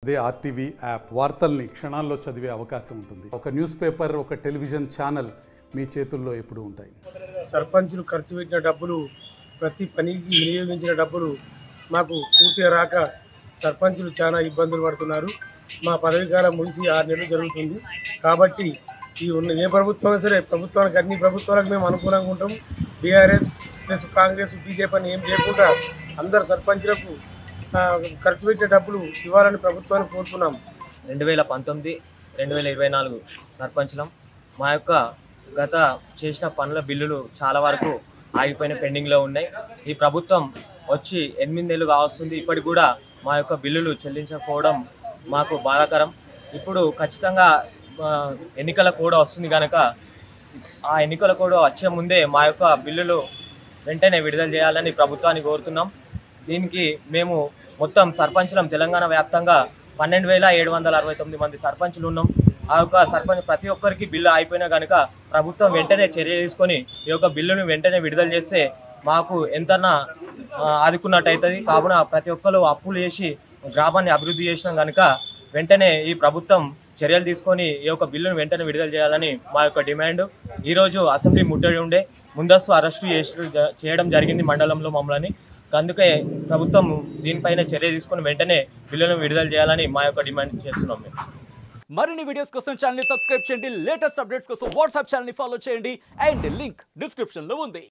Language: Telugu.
అదే ఆర్టీవీ యాప్ వార్తల్ని క్షణాల్లో చదివే అవకాశం ఉంటుంది. ఒక న్యూస్ పేపర్, ఒక టెలివిజన్ ఛానల్ మీ చేతుల్లో ఎప్పుడూ ఉంటాయి. సర్పంచులు ఖర్చు పెట్టిన డబ్బులు, ప్రతి పనికి వినియోగించిన డబ్బులు మాకు పూర్తిగా రాక సర్పంచులు చాలా ఇబ్బందులు పడుతున్నారు. మా పదవి కాలం ముగిసి 6 నెలలు జరుగుతుంది. కాబట్టి ఏ ప్రభుత్వం సరే ప్రభుత్వానికి అన్ని ప్రభుత్వాలకు మేము అనుకూలంగా ఉంటాం. బీఆర్ఎస్ ప్లస్ కాంగ్రెస్ బీజేపీ అని ఏం చేయకుండా అందరు సర్పంచులకు ఖర్చు పెట్టే డబ్బులు ఇవ్వాలని ప్రభుత్వాన్ని కోరుతున్నాం. 2019, 2024 సర్పంచులం. మా యొక్క గత చేసిన పనుల బిల్లులు చాలా వరకు ఆగిపోయిన పెండింగ్లో ఉన్నాయి. ఈ ప్రభుత్వం వచ్చి 8 నెలలు కావస్తుంది. ఇప్పటికి కూడా మా యొక్క బిల్లులు చెల్లించకపోవడం మాకు బాధాకరం. ఇప్పుడు ఖచ్చితంగా ఎన్నికల కోడ్ వస్తుంది కనుక ఆ ఎన్నికల కోడ్ వచ్చే ముందే మా యొక్క బిల్లులు వెంటనే విడుదల చేయాలని ప్రభుత్వాన్ని కోరుతున్నాం. దీనికి మేము మొత్తం సర్పంచులం తెలంగాణ వ్యాప్తంగా 12,769 మంది సర్పంచులు ఉన్నాం. ఆ యొక్క సర్పంచ్ ప్రతి ఒక్కరికి బిల్లు అయిపోయినా కనుక ప్రభుత్వం వెంటనే చర్య తీసుకొని ఈ యొక్క బిల్లును వెంటనే విడుదల చేస్తే మాకు ఎంతన్నా ఆదుకున్నట్టు అవుతుంది. కావున ప్రతి ఒక్కరు అప్పులు చేసి గ్రామాన్ని అభివృద్ధి చేసినాం కనుక వెంటనే ఈ ప్రభుత్వం చర్యలు తీసుకొని ఈ యొక్క బిల్లును వెంటనే విడుదల చేయాలని మా యొక్క డిమాండ్. ఈరోజు అసెంబ్లీ ముట్టడి ఉండే, ముందస్తు అరెస్టు చేయడం జరిగింది మండలంలో మమ్మల్ని. అందుకే ప్రభుత్వం దీనిపైన చర్య తీసుకొని వెంటనే బిల్లును విడుదల చేయాలని మా యొక్క డిమాండ్ చేస్తున్నాం. మేము మరిన్ని వీడియోస్ కోసం ఛానల్ ని సబ్స్క్రైబ్ చేయండి. లేటెస్ట్ అప్డేట్స్ కోసం వాట్సాప్ ఛానల్ ని ఫాలో చేయండి. అండ్ లింక్ డిస్క్రిప్షన్ లో ఉంది.